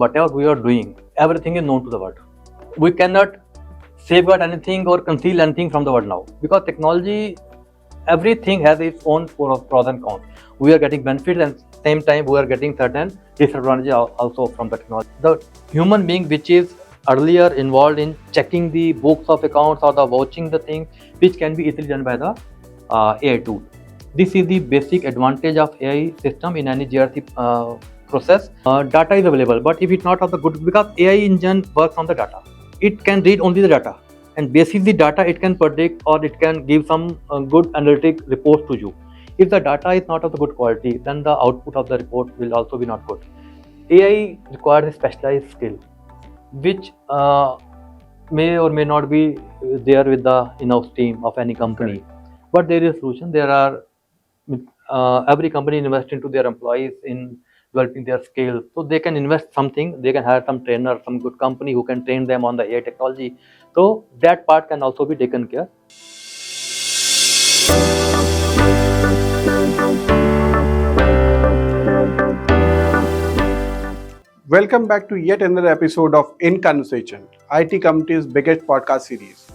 Whatever we are doing, everything is known to the world. We cannot safeguard anything or conceal anything from the world now, because technology, everything has its own pros and cons. We are getting benefits, and same time we are getting certain disadvantages also from the technology. The human being which is earlier involved in checking the books of accounts or the watching the things, which can be easily done by the AI tool. This is the basic advantage of AI system in any GRC process. Data is available, but if it's not of the good, because AI engine works on the data, it can read only the data, and basis the data it can predict or it can give some good analytic report to you. If the data is not of the good quality, then the output of the report will also be not good. AI requires a specialized skill, which may or may not be there with the in-house team of any company. But there is a solution. There are every company invest into their employees in developing their skills, so they can invest something. They can hire some trainer, some good company who can train them on the AI technology. So that part can also be taken care. Welcome back to yet another episode of In Conversation, IT Community's biggest podcast series.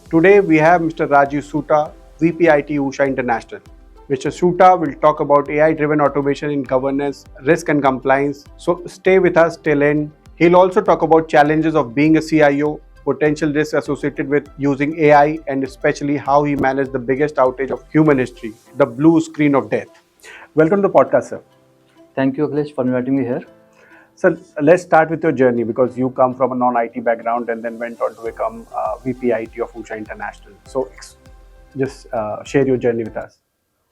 Today we have Mr. Rajeev Soota, VP IT Usha International. Mr. Soota will talk about AI-driven automation in governance, risk and compliance. So stay with us till end. He'll also talk about challenges of being a CIO, potential risks associated with using AI, and especially how he managed the biggest outage of human history, the blue screen of death. Welcome to the podcast, sir. Thank you, Akhilesh, for inviting me here. So let's start with your journey, because you come from a non-IT background and then went on to become VP IT of Usha International. So just share your journey with us.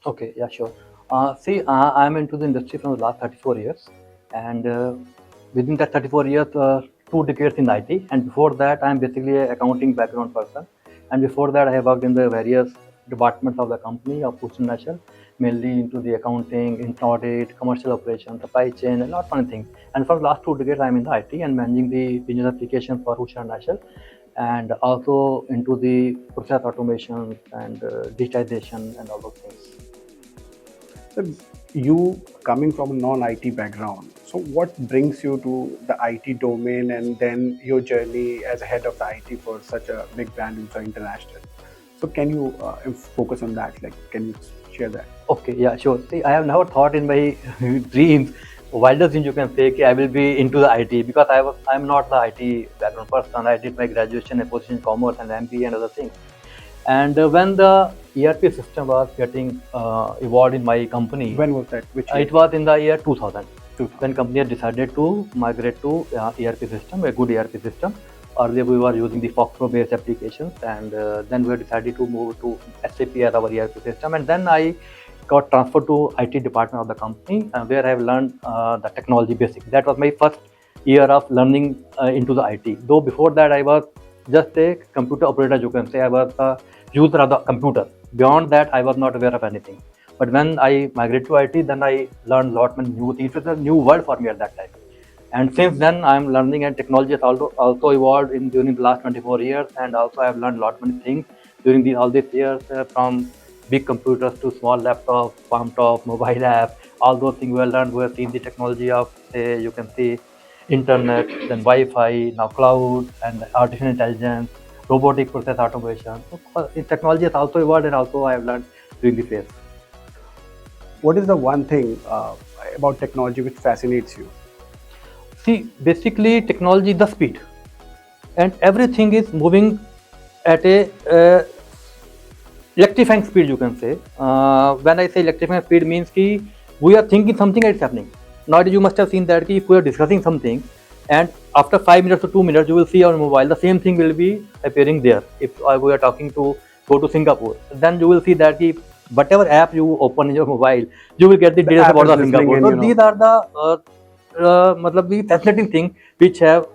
Okay, yeah, sure. I'm into the industry from the last 34 years, and within that 34 years, 2 decades in IT, and before that, I'm basically an accounting background person, and before that, I have worked in the various departments of the company of Usha International, mainly into the accounting, in audit, commercial operations, supply chain, and a lot of fun things. And for the last 2 decades, I'm in the IT and managing the business application for Usha International, and also into the process automation and digitization and all those things. So you coming from a non-IT background, so what brings you to the IT domain and then your journey as a head of the IT for such a big brand, Usha International? So can you focus on that? Like, can you share that? Okay, yeah, sure. See, I have never thought in my dreams, wildest dreams you can say, I will be into the IT, because I'm not the IT background person. I did my graduation in position commerce and MBA and other things. And when the ERP system was getting evolved in my company, When was that? Which year? it was in the year 2000, when company had decided to migrate to ERP system, a good ERP system. Earlier we were using the Foxtrot based applications, and then we decided to move to SAP as our ERP system. And then I got transferred to IT department of the company, where I have learned the technology basics. That was my first year of learning into the IT. Though before that I was just a computer operator, you can say. I was a user of the computer. Beyond that, I was not aware of anything. But when I migrated to IT, then I learned a lot many new things. It was a new world for me at that time. And since then, I'm learning, and technology has also evolved during the last 24 years. And also, I have learned a lot many things during all these years, from big computers to small laptops, palm top, mobile apps. All those things we have learned. We have seen the technology of, say, you can see internet, then Wi-Fi, now cloud, and artificial intelligence, robotic process automation. So, technology has also evolved, and also I have learned during the phase. What is the one thing about technology which fascinates you? See, basically, technology is the speed, and everything is moving at a electrifying speed, you can say. When I say electrifying speed, means that we are thinking something and it's happening. Now you must have seen that if we are discussing something, and after 5 minutes or 2 minutes, you will see on mobile the same thing will be appearing there. If we are talking to go to Singapore, then you will see that whatever app you open in your mobile, you will get the details about the Singapore. So these are the fascinating thing which have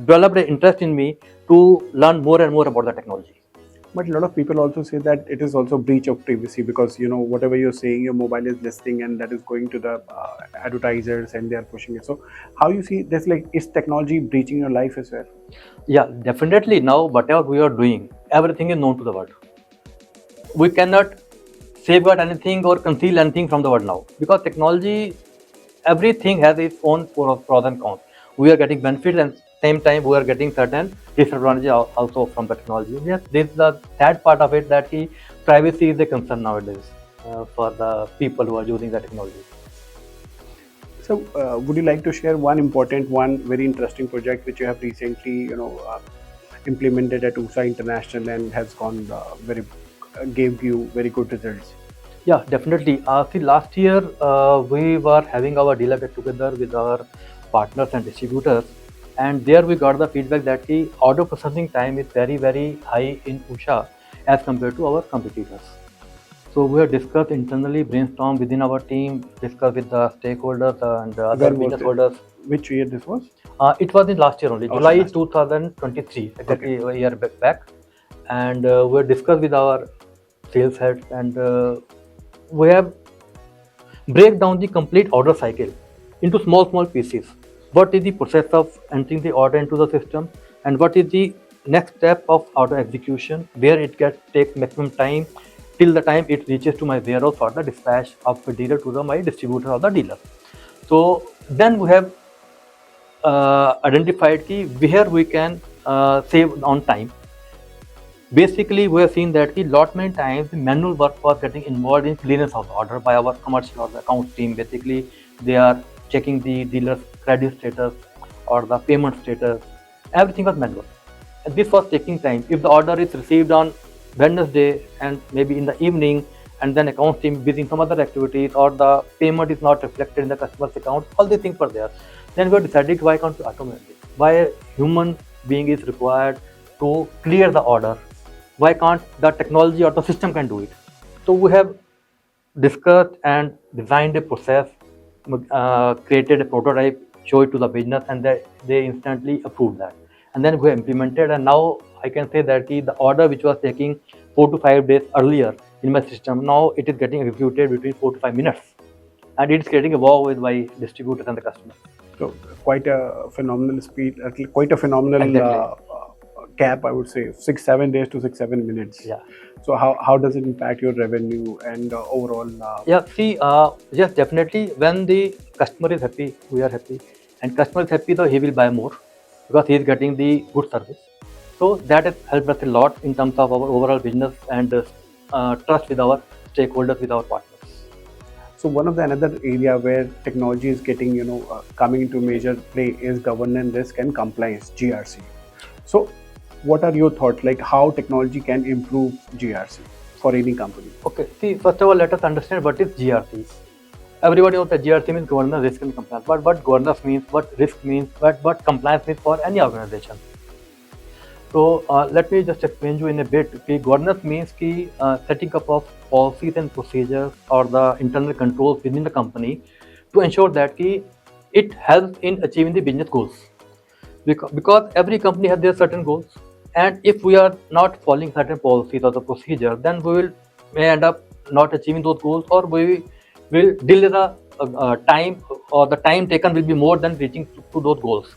developed an interest in me to learn more and more about the technology. But a lot of people also say that it is also breach of privacy, because whatever you're saying, your mobile is listening, and that is going to the advertisers, and they are pushing it. So how you see this? Like, is technology breaching your life as well? Yeah, definitely. Now whatever we are doing, everything is known to the world. We cannot safeguard anything or conceal anything from the world now, because technology, everything has its own pros and cons. we are getting benefits, and same time we are getting certain disadvantages also from the technology. Yes, this is the sad part of it, that privacy is a concern nowadays for the people who are using the technology. So, would you like to share one important, one very interesting project which you have recently, implemented at Usha International and has gone gave you very good results? Yeah, definitely. See, last year we were having our dealer get together with our partners and distributors, and there we got the feedback that the order processing time is very, very high in Usha as compared to our competitors. So we have discussed internally, brainstormed within our team, discussed with the stakeholders and the other When was business it? holders. Which year this was? It was in last year only, Also July last year. 2023, exactly a year back. And we have discussed with our sales heads, and we have break down the complete order cycle into small pieces. What is the process of entering the order into the system, and what is the next step of order execution, where it takes maximum time till the time it reaches to my warehouse for the dispatch of the dealer to my distributor or the dealer. So then we have identified where we can save on time. Basically, we have seen that lot many times the manual work was getting involved in clearance of the order by our commercial or the accounts team. Basically, they are checking the dealer's credit status or the payment status. Everything was manual, and this was taking time. If the order is received on Wednesday and maybe in the evening, and then accounts team busy in some other activities, or the payment is not reflected in the customer's account, all these things were there. Then we decided, why can't we automate it? Why a human being is required to clear the order? Why can't the technology or the system can do it? So we have discussed and designed a process, created a prototype, show it to the business, and they instantly approved that. And then we implemented, and now I can say that the order which was taking 4 to 5 days earlier in my system, now it is getting executed between 4 to 5 minutes, and it is creating a wow with my distributors and the customers. So quite a phenomenal speed, quite a phenomenal Exactly. gap, I would say, 6-7 days to 6-7 minutes. Yeah. So how does it impact your revenue and overall? Yeah, see, yes, definitely. When the customer is happy, we are happy, and customer is happy, so he will buy more because he is getting the good service. So that has helped us a lot in terms of our overall business and trust with our stakeholders, with our partners. So one of the another area where technology is getting coming into major play is governance, risk, and compliance (GRC). So what are your thoughts, like how technology can improve GRC for any company? Okay, see, first of all, let us understand what is GRC. Everybody knows that GRC means governance, risk, and compliance. But what governance means, what risk means, what compliance means for any organization. So let me just explain you in a bit. Governance means setting up of policies and procedures or the internal controls within the company to ensure that it helps in achieving the business goals. Because every company has their certain goals, and if we are not following certain policies or the procedure, then we may end up not achieving those goals, or we will delay the time, or the time taken will be more than reaching to those goals.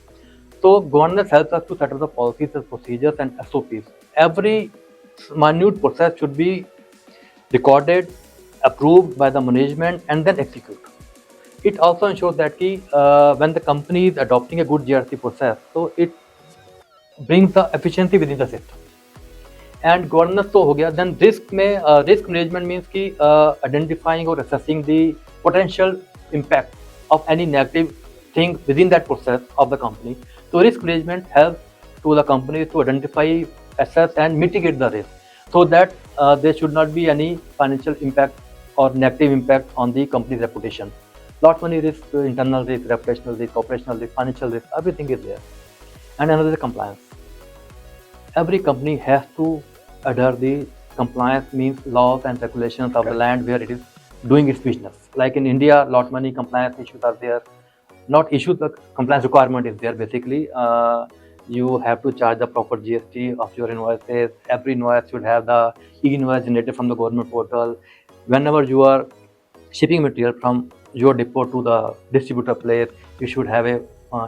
So governance helps us to set up the policies and procedures and SOPs. Every minute process should be recorded, approved by the management, and then execute. It also ensures that when the company is adopting a good GRC process, so it brings the efficiency within the system. And governance तो हो गया. Then risk management means identifying or assessing the potential impact of any negative thing within that process of the company. So risk management helps to the company to identify, assess, and mitigate the risk, so that there should not be any financial impact or negative impact on the company's reputation. Lot many risks, internal risk, reputational risk, operational risk, financial risk, everything is there. And another is compliance. Every company has to adhere the compliance, means laws and regulations of the land where it is doing its business. Like in India, lot many compliance issues are there. Not issues, the compliance requirement is there. Basically, you have to charge the proper GST of your invoices. Every invoice should have the e-invoice generated from the government portal. Whenever you are shipping material from your depot to the distributor place, you should have a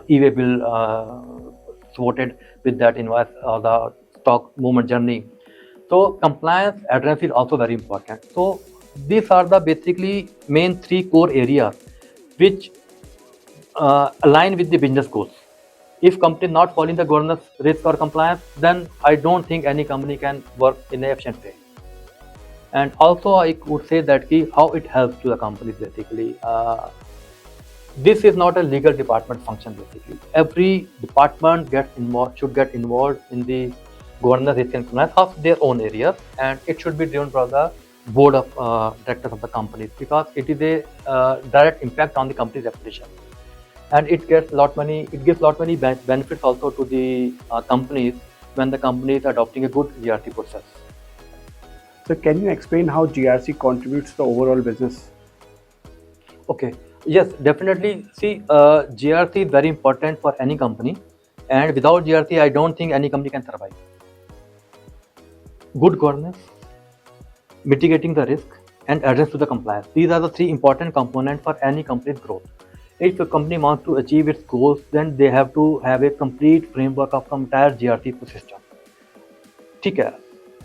e-way bill supported with that invoice or the stock movement journey. So compliance adherence is also very important. So these are the basically main 3 core areas which align with the business goals. If company not following the governance, risk or compliance, then I don't think any company can work in an efficient way. And also I would say that how it helps to the companies basically. This is not a legal department function basically. Every department should get involved in the governance, risk and compliance of their own area, and it should be driven by the board of directors of the companies, because it is a direct impact on the company's reputation, and it gives lot many benefits also to the companies when the company is adopting a good GRC process. So can you explain how GRC contributes to the overall business? Okay, yes, definitely. See, GRC is very important for any company, and without GRC, I don't think any company can survive. Good governance, mitigating the risk, and adherence to the compliance. These are the three important components for any company's growth. If a company wants to achieve its goals, then they have to have a complete framework of the entire GRC ecosystem. ठीक है,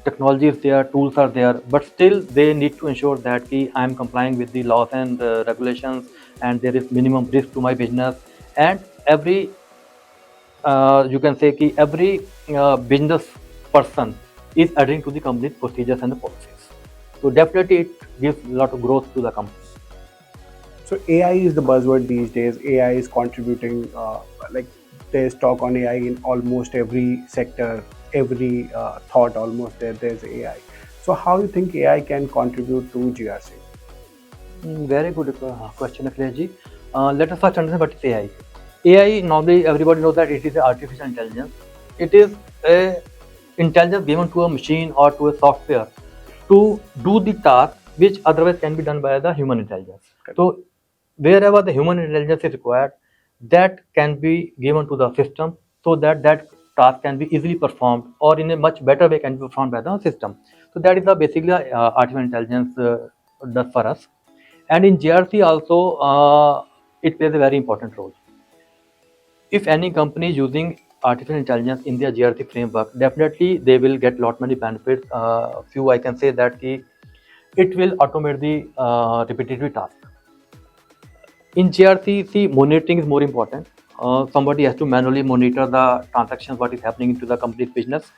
technology is there, tools are there, but still they need to ensure that I am complying with the laws and regulations, and there is minimum risk to my business, and every you can say every business person is adhering to the company's procedures and the policies. So definitely it gives a lot of growth to the company. So AI is the buzzword these days. AI is contributing, like there's talk on AI in almost every sector, every thought almost there's AI. So how you think AI can contribute to GRC? Very good question, Akhilesh. Let us first understand what is AI. AI, normally everybody knows that it is artificial intelligence. It is a intelligence given to a machine or to a software to do the task which otherwise can be done by the human intelligence. Okay. So wherever the human intelligence is required, that can be given to the system, so that task can be easily performed, or in a much better way can be performed by the system. So that is the basically artificial intelligence does for us. And in GRC also, it plays a very important role. If any company is using artificial intelligence in their GRC framework, definitely they will get lot many benefits. Few I can say that it will automate the repetitive task. In GRC, see, monitoring is more important. Somebody has to manually monitor the transactions, what is happening into the company's business,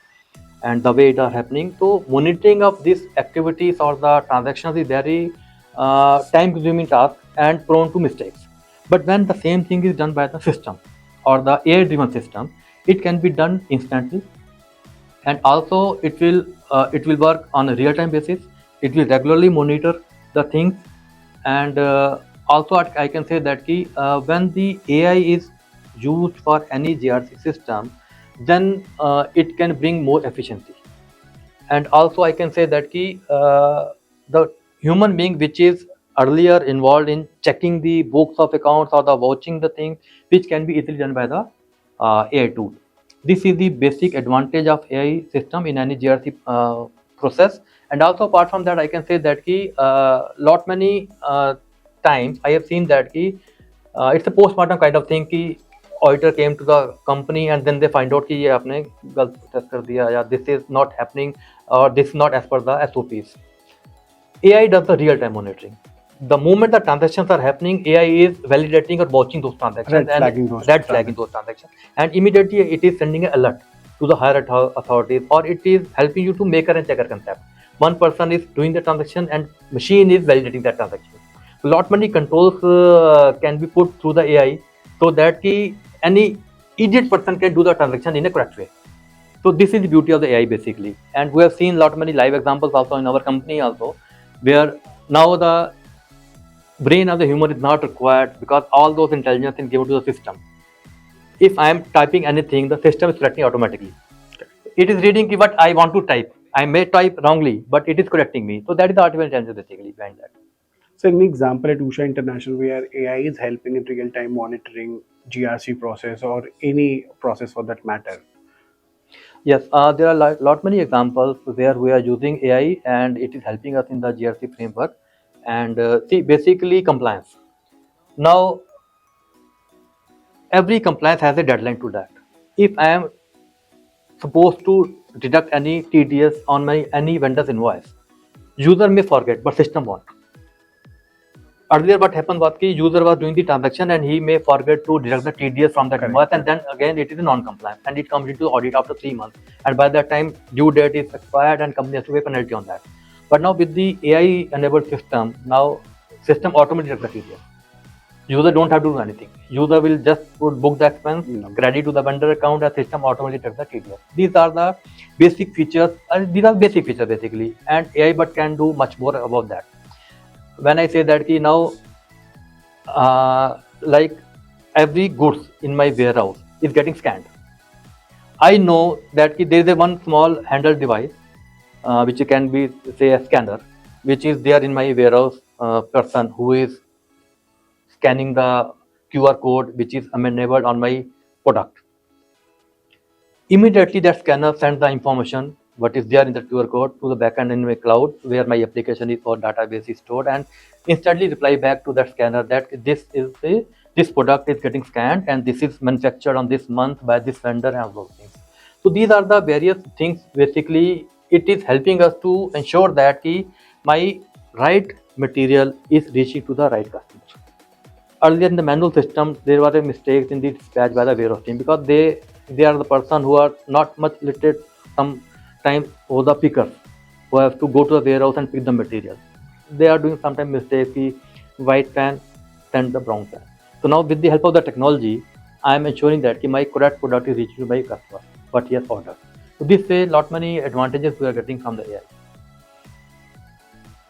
and the way it are happening. So monitoring of these activities or the transactions is very time-consuming task and prone to mistakes. But when the same thing is done by the system or the AI-driven system, it can be done instantly, and also it will work on a real-time basis. It will regularly monitor the things, and also I can say that when the AI is used for any GRC system, then it can bring more efficiency. And also I can say that the human being which is earlier involved in checking the books of accounts or the watching the things, which can be easily done by the AI tool. This is the basic advantage of AI system in any GRC process. And also apart from that, I can say that lot many times I have seen that it's a postmortem kind of thing. Auditor came to the company and then they find out कि ये आपने गलत process कर दिया, या this is not happening, or this is not as per the SOPs. AI does the real time monitoring. The moment the transactions are happening, AI is validating or watching those transactions, Red flagging those transactions, and immediately it is sending an alert to the higher authorities, or it is helping you to maker and checker concept. One person is doing the transaction and machine is validating that transaction. Lot many controls can be put through the AI, so that any idiot person can do the transaction in a correct way. So this is the beauty of the AI basically, and we have seen lot many live examples also in our company also, where now the brain of the human is not required, because all those intelligence is given to the system. If I am typing anything, the system is correcting automatically. It is reading what I want to type. I may type wrongly, but it is correcting me. So that is the artificial intelligence basically behind that. So an example at Usha International where AI is helping in real-time monitoring GRC process or any process for that matter. Yes, there are lot many examples where we are using AI and it is helping us in the GRC framework. And see, basically compliance. Now, every compliance has a deadline to that. If I am supposed to deduct any TDS on my any vendor's invoice, user may forget, but system won't. Earlier, what happened was the user was doing the transaction and he may forget to deduct the TDS from that Correct, invoice, and then again it is non-compliant and it comes into audit after 3 months. And by that time, due date is expired and company has to pay penalty on that. But now with the AI-enabled system, now system automatically deducts the TDS. User don't have to do anything. User will just book the expense, credit to the vendor account, and system automatically takes the TDS. These are the basic features. These are basic features basically, and AI but can do much more about that. When I say that ki now, like every goods in my warehouse is getting scanned, I know that ki there is a one small handheld device which can be say a scanner, which is there in my warehouse person who is scanning the QR code which is enabled on my product. Immediately that scanner sends the information what is there in the QR code to the backend in my cloud where my application is or database is stored, and instantly reply back to that scanner that this product is getting scanned and this is manufactured on this month by this vendor and all those things. So these are the various things. Basically, it is helping us to ensure that my right material is reaching to the right customer. Earlier in the manual system, there were mistakes in the dispatch by the warehouse team because they are the person who are not much literate sometimes, or the pickers who have to go to the warehouse and pick the material. They are doing sometimes mistakes. The white pan send the brown pan. So now with the help of the technology, I am ensuring that my correct product is reaching to my customer what he has ordered. So this way, lot many advantages we are getting from the AI.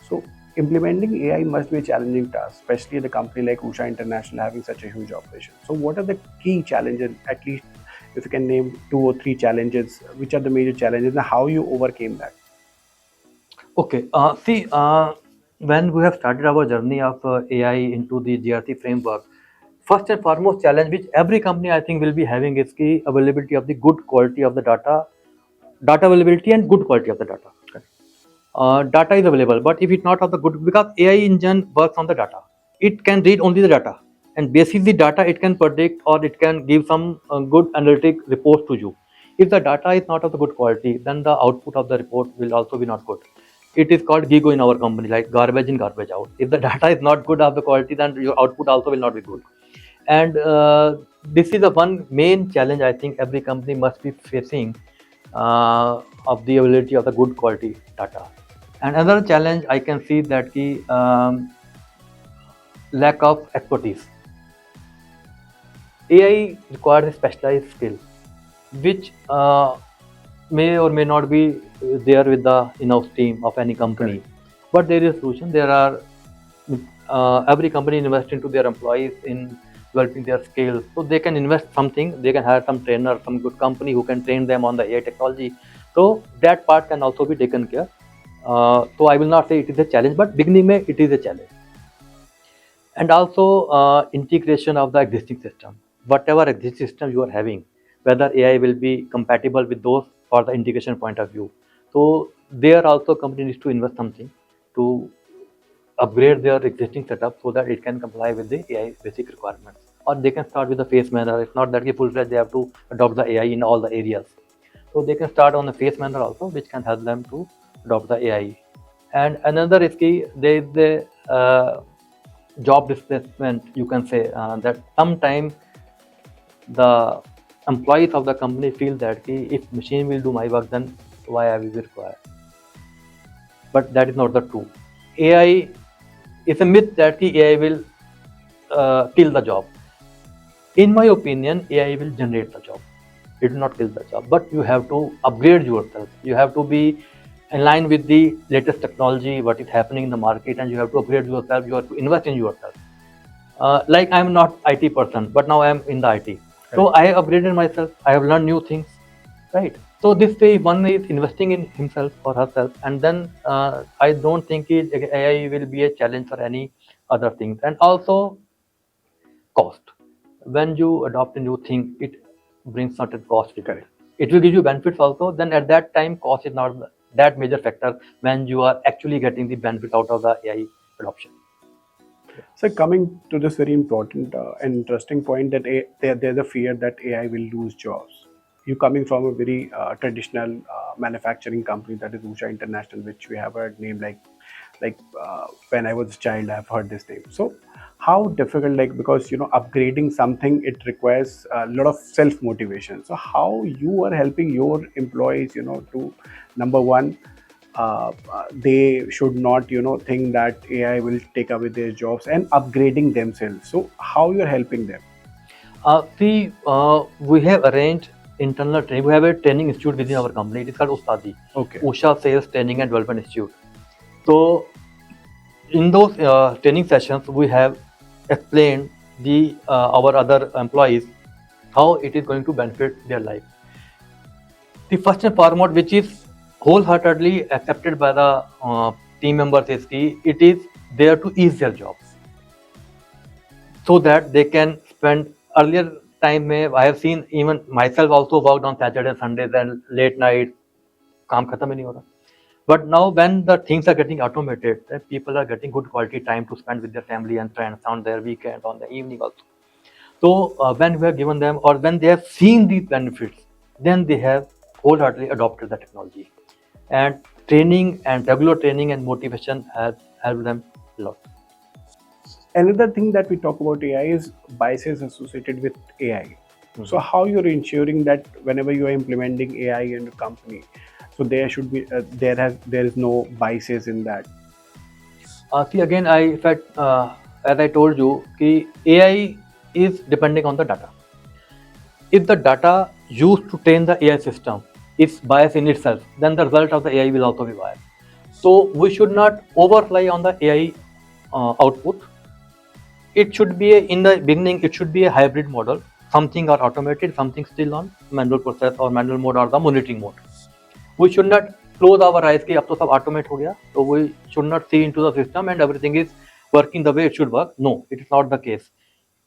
So implementing AI must be a challenging task, especially at a company like Usha International having such a huge operation. So what are the key challenges, at least if you can name 2 or 3 challenges, which are the major challenges and how you overcame that? Okay, when we have started our journey of AI into the GRC framework, first and foremost challenge which every company I think will be having is the availability of the good quality of the data availability and good quality of the data. Data is available, but if it's not of the good, because AI engine works on the data, it can read only the data, and basis the data, it can predict or it can give some good analytic reports to you. If the data is not of the good quality, then the output of the report will also be not good. It is called GIGO in our company, like garbage in, garbage out. If the data is not good of the quality, then your output also will not be good. And this is the one main challenge I think every company must be facing, of the availability of the good quality data. And another challenge I can see that the lack of expertise. AI requires a specialized skill, which may or may not be there with the in-house team of any company. But there is a solution. There are every company invests into their employees in developing their skills, so they can invest something. They can hire some trainer, some good company who can train them on the AI technology. So that part can also be taken care. So I will not say it is a challenge, but beginning may it is a challenge. And also integration of the existing system. Whatever existing system you are having, whether AI will be compatible with those for the integration point of view. So there also company needs to invest something to upgrade their existing setup so that it can comply with the AI basic requirements. Or they can start with the face manner. It's not that full-fledged they have to adopt the AI in all the areas. So they can start on the face manner also, which can help them to adopt the AI. And another is key, there is the job displacement, you can say, that sometimes the employees of the company feel that if machine will do my work, then why I will be required. But that is not the true. AI is a myth that the AI will kill the job. In my opinion, AI will generate the job. It will not kill the job, but you have to upgrade yourself. You have to be in line with the latest technology, what is happening in the market, and you have to upgrade yourself. You have to invest in yourself. Like I'm not IT person, but now I'm in the IT. So I have upgraded myself. I have learned new things, right? So this way, one is investing in himself or herself, and then I don't think AI will be a challenge for any other things. And also cost. When you adopt a new thing, it brings certain cost with it. It will give you benefits also. Then at that time, cost is not that major factor when you are actually getting the benefit out of the AI adoption. So coming to this very important and interesting point that there's a fear that AI will lose jobs. You coming from a very traditional manufacturing company that is Usha International, which we have a name like like when I was a child, I've heard this name. So how difficult, like, because upgrading something, it requires a lot of self motivation. So how you are helping your employees, to, number one, they should not think that AI will take away their jobs, and upgrading themselves. So how you're helping them? We have arranged internal training. We have a training institute within our company. It is called Ustadi, Okay. Usha Sales Training and Development Institute. So in those training sessions, we have explained the our other employees how it is going to benefit their life. The first and foremost, which is wholeheartedly accepted by the team members, is key. It is there to ease their jobs, so that they can spend earlier time. I have seen even myself also worked on Saturday, Sundays, and late night. काम खत्म ही नहीं हो रहा. But now, when the things are getting automated, people are getting good quality time to spend with their family and friends on their weekend, on the evening also. So when we have given them, or when they have seen these benefits, then they have wholeheartedly adopted the technology. And training and regular training and motivation has helped them a lot. Another thing that we talk about AI is biases associated with AI. So how you're ensuring that whenever you are implementing AI in a company, so there should be there is no biases in that. See, again, as I told you, AI is depending on the data. If the data used to train the AI system is biased in itself, then the result of the AI will also be biased. So we should not over rely on the AI output. It should be in the beginning, it should be a hybrid model. Something are automated, something still on manual process or manual mode or the monitoring mode. We should not close our eyes कि अब तो सब automate हो गया. So we should not see into the system and everything is working the way it should work. No, it is not the case.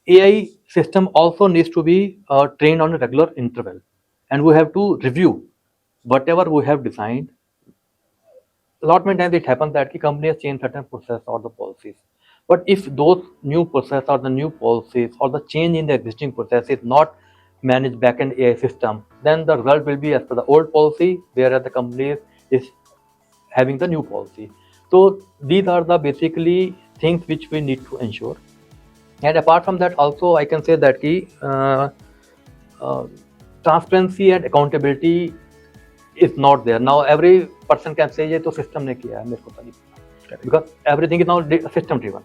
AI system also needs to be trained on a regular interval, and we have to review whatever we have designed. A lot many times it happens that the company has changed certain process or the policies. But if those new process or the new policies or the change in the existing process is not managed backend AI system, then the result will be as per the old policy, whereas the company is having the new policy. So these are the basically things which we need to ensure. And apart from that, also I can say that transparency and accountability is not there. Now every person can say ये तो system ने किया है, मेरे को तो नहीं पता. Because everything is now system driven.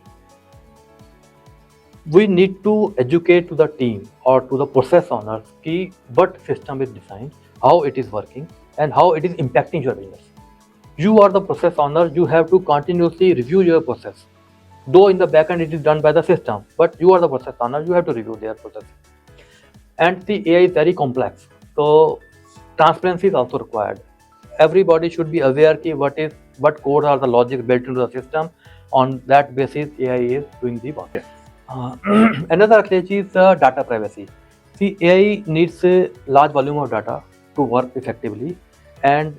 We need to educate to the team or to the process owners कि what system is designed, how it is working, and how it is impacting your business. You are the process owner. You have to continuously review your process. Though in the backend it is done by the system, but you are the process owner. You have to review their process. And the AI is very complex, so transparency is also required. Everybody should be aware कि what codes are the logic built into the system. On that basis, AI is doing the work. Another challenge is data privacy. See, AI needs a large volume of data to work effectively, and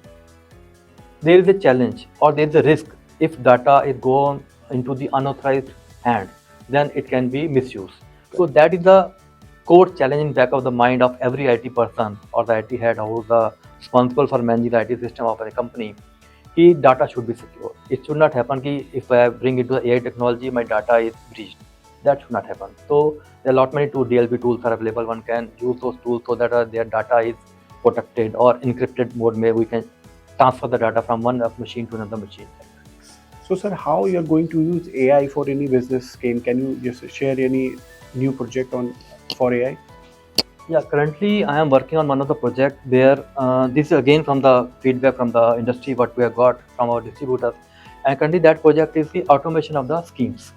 there is a challenge or there is a risk if data is gone into the unauthorized hand, then it can be misused. So that is the core challenge in back of the mind of every IT person or the IT head who is responsible for managing the IT system of a company. Ki data should be secure. It should not happen ki if I bring it to the AI technology, my data is breached. That should not happen. So there are a lot many DLP tools are available. One can use those tools so that their data is protected, or encrypted mode where we can transfer the data from one machine to another machine. So sir, how you are going to use AI for any business scheme? Can you just share any new project for AI? Yeah, currently I am working on one of the projects where this is again from the feedback from the industry what we have got from our distributors, and currently that project is the automation of the schemes.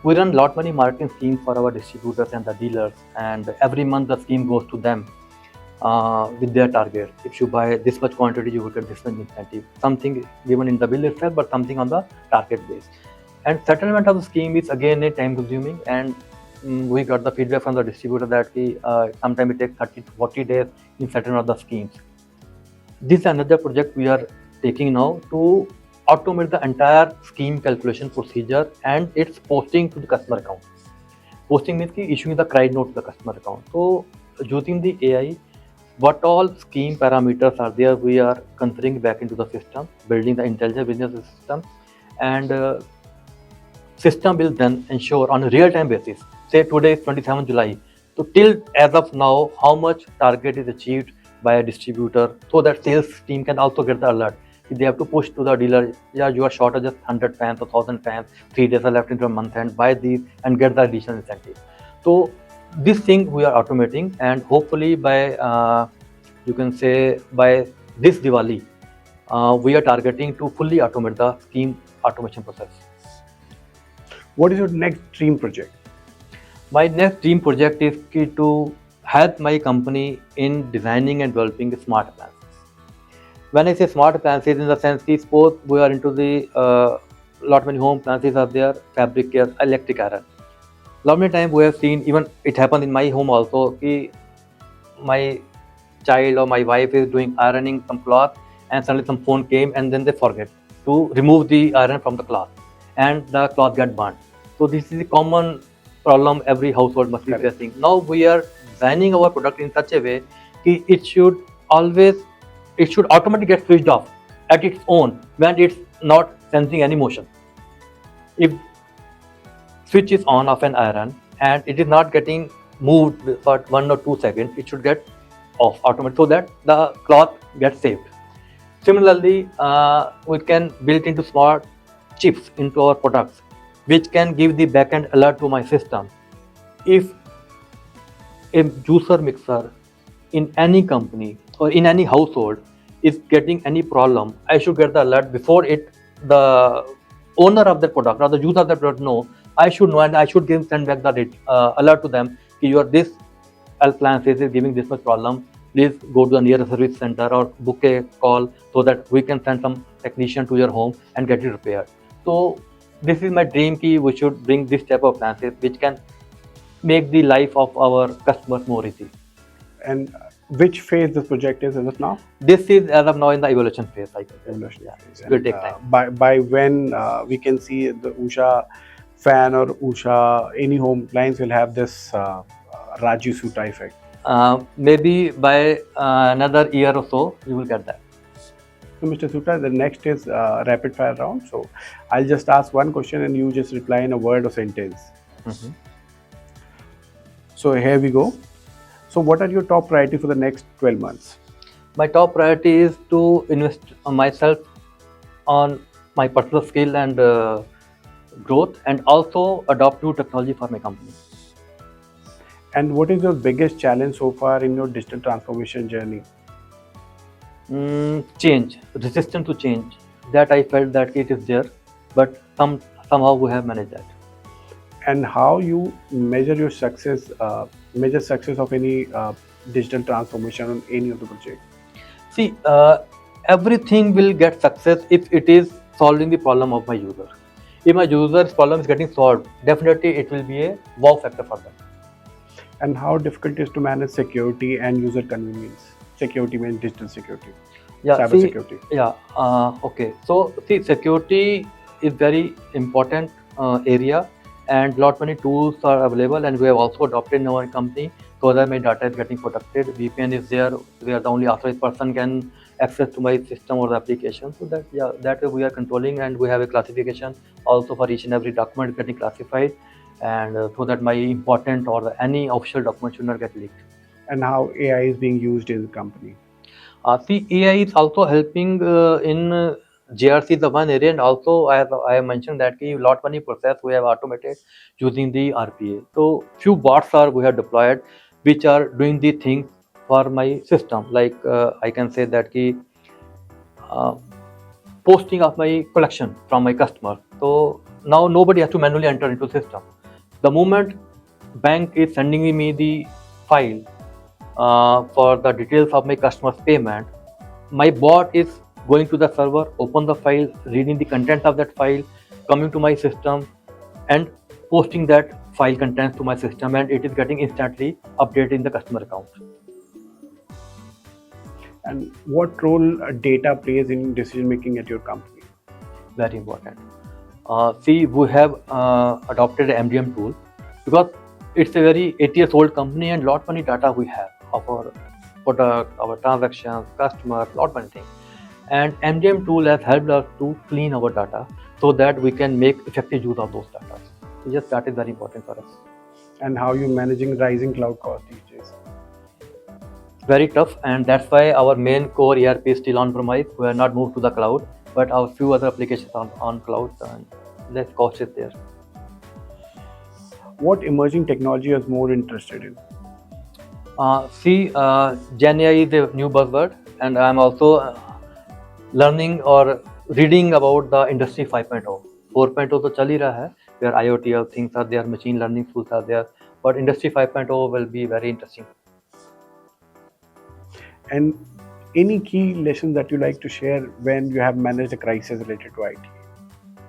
We run lot many marketing schemes for our distributors and the dealers, and every month the scheme goes to them with their target. If you buy this much quantity, you will get this much incentive. Something given in the bill itself, but something on the target base. And settlement of the scheme is again a time consuming, and we got the feedback from the distributor that sometimes it takes 30 to 40 days in settlement of the schemes. This is another project we are taking now to automate the entire scheme calculation procedure and its posting to the customer account. Posting means issuing the credit note to the customer account. So using the AI, what all scheme parameters are there, we are considering back into the system, building the intelligent business system, and system will then ensure on a real-time basis. Say today is 27 July. So till as of now, how much target is achieved by a distributor, so that sales team can also get the alert. They have to push to the dealer, yeah, you are short of just 100 fans or 1000 fans, 3 days are left into a month, and buy these and get the additional incentive. So this thing we are automating, and hopefully by you can say by this Diwali, we are targeting to fully automate the scheme automation process. What is your next dream project? My next dream project is to help my company in designing and developing smart appliances. When I say smart appliances, in the sense that suppose we are into the lot many home appliances are there, fabric care, electric iron. Lot many times we have seen, even it happened in my home also, ki my child or my wife is doing ironing some cloth, and suddenly some phone came, and then they forget to remove the iron from the cloth, and the cloth get burnt. So this is a common problem every household must be Correct. facing. Now we are designing our product in such a way that it should automatically get switched off at its own when it's not sensing any motion. If switch is on of an iron and it is not getting moved for 1 or 2 seconds, it should get off automatically, so that the cloth gets saved. Similarly, we can build into smart chips into our products, which can give the backend alert to my system. If a juicer mixer in any company or in any household is getting any problem, I should get the alert before the owner of the product or the user of the product know. I should know, and I should send back the alert to them. This appliance is giving this much problem. Please go to the nearest service center or book a call so that we can send some technician to your home and get it repaired. So this is my dream key. We should bring this type of appliances which can make the life of our customers more easy. And which phase this project is as of now? This is as of now in the evaluation phase. I can say. Evaluation Yeah, phase. it will And, take time. by when we can see the Usha fan or Usha any home appliance will have this Rajeev Soota effect? Maybe by another year or so, you will get that. So, Mr. Soota, the next is rapid fire round. So, I'll just ask one question and you just reply in a word or sentence. Mhm. So, here we go. So, what are your top priority for the next 12 months? My top priority is to invest on myself, on my personal skill and growth, and also adopt new technology for my company. And what is your biggest challenge so far in your digital transformation journey? Change, resistance to change. That I felt that it is there, but somehow we have managed that. And how you measure your success, measure success of any digital transformation on any of the project? See, everything will get success if it is solving the problem of my user. If my user's problem is getting solved, definitely it will be a wow factor for them. And how difficult it is to manage security and user convenience? Security means digital security, Yeah, cyber see, security. yeah, okay. So, see, security is very important area, and lot many tools are available, and we have also adopted in our company so that my data is getting protected. VPN is there, where the only authorized person can access to my system or the application. So that, yeah, that way we are controlling, and we have a classification also for each and every document getting classified, and so that my important or any official document should not get leaked. And how AI is being used in the company. See, AI is also helping in GRC, the one area, and also I have mentioned that a lot many process we have automated using the RPA. So few bots are we have deployed, which are doing the things for my system. Like I can say that uh, posting of my collection from my customer. So now nobody has to manually enter into system. The moment bank is sending me the file for the details of my customer's payment, my bot is going to the server, open the file, reading the content of that file, coming to my system, and posting that file contents to my system, and it is getting instantly updated in the customer account. And what role data plays in decision making at your company? Very important. See, we have adopted an MDM tool because it's a very 8 years old company, and lot many data we have of our product, our transactions, customers, lot many things. And MDM tool has helped us to clean our data so that we can make effective use of those data. So yes, that is very important for us. And how you managing rising cloud costs these days? Very tough, and that's why our main core ERP is still on-premise. We are not moved to the cloud, but our few other applications are on cloud, and less cost is there. What emerging technology is more interested in? Gen AI is a new buzzword, and I'm also learning or reading about the industry 5.0. 4.0 तो चल ही रहा है, where IoT or things are there, machine learning tools are there, but industry 5.0 will be very interesting. And any key lessons that you like to share when you have managed a crisis related to IT?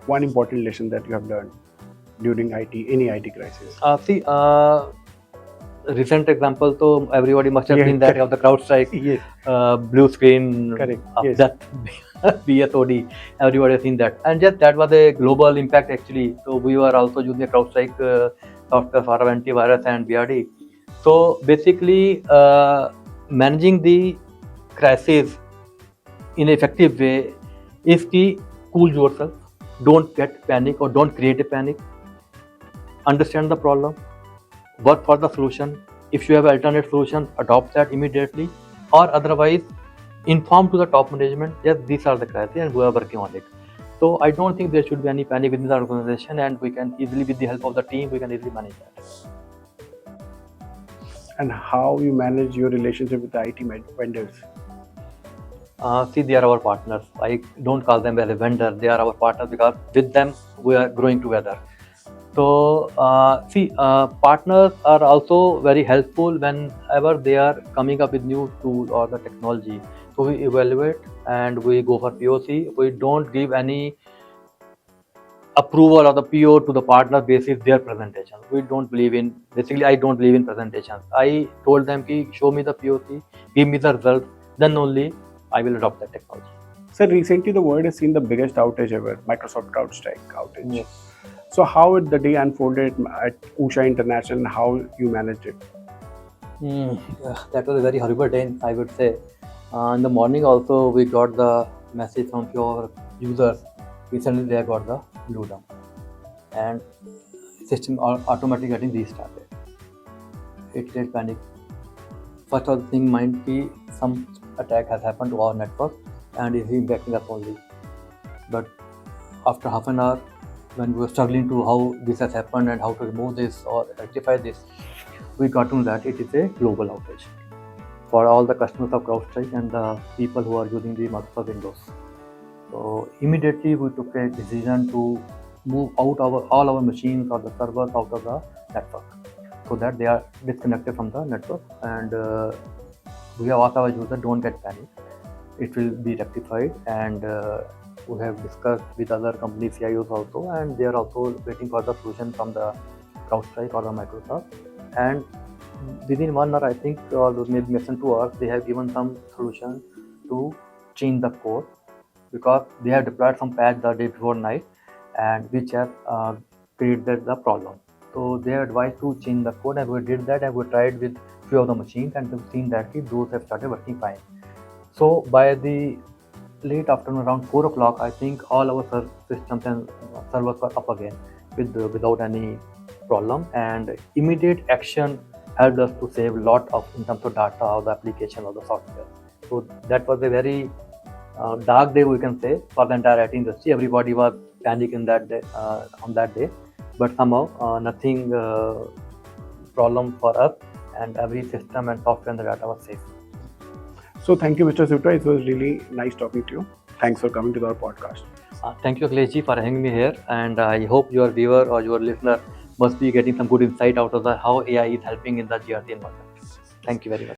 One important lesson that you have learned during any IT crisis. Recent example, so everybody must have Yeah, seen that of the CrowdStrike, Yes, blue screen, correct. of Yes. that BSOD. Everybody has seen that, and just that was a global impact actually. So we were also using the CrowdStrike software for our antivirus and BRD. So basically, managing the crisis in an effective way is to cool yourself. Don't get panic or don't create a panic. Understand the problem. Work for the solution. If you have alternate solution, adopt that immediately, or otherwise inform to the top management, yes, these are the criteria and we are working on it. So I don't think there should be any panic within the organization, and we can easily, with the help of the team, we can easily manage that. And how you manage your relationship with the IT vendors? They are our partners. I don't call them as a vendor. They are our partners because with them we are growing together. So partners are also very helpful whenever they are coming up with new tool or the technology. So we evaluate and we go for POC. We don't give any approval or the PO to the partner basis their presentation. We don't believe in, basically I don't believe in presentations. I told them ki show me the POC, give me the results, then only I will adopt the technology. So recently the world has seen the biggest outage ever, Microsoft-Crowdstrike outage. Yes. So how the day unfolded at Usha International and how you managed it? That was a very horrible day, I would say. In the morning also we got the message from your users. Recently they got the blue dump and system automatically getting restarted. It creates panic. First of the thing might be some attack has happened to our network and is impacting us only. But after half an hour, when we were struggling to how this has happened and how to remove this or rectify this, we got to know that it is a global outage for all the customers of CrowdStrike and the people who are using the Microsoft Windows. So immediately we took a decision to move out all our machines or the servers out of the network, so that they are disconnected from the network. And we have asked our user, don't get panic. It will be rectified, and we have discussed with other company CIOs also, and they are also waiting for the solution from the CrowdStrike or the Microsoft. And within 1 hour, I think, or maybe less than 2 hours, they have given some solution to change the code, because they have deployed some patch the day before night, and which have created the problem. So they are advised to change the code, and we did that, and we tried with few of the machines, and we've seen that those have started working fine. So by the late afternoon, around 4 o'clock, I think all our systems and servers were up again without any problem, and immediate action helped us to save a lot of in terms of data of the application or the software. So that was a very dark day, we can say, for the entire IT industry. Everybody was panicking that day, on that day, but somehow nothing problem for us, and every system and software and the data was safe. So thank you, Mr. Soota. It was really nice talking to you. Thanks for coming to our podcast. Thank you, Akhilesh ji, for having me here, and I hope your viewer or your listener must be getting some good insight out of how AI is helping in the GRC environment. Thank you very much.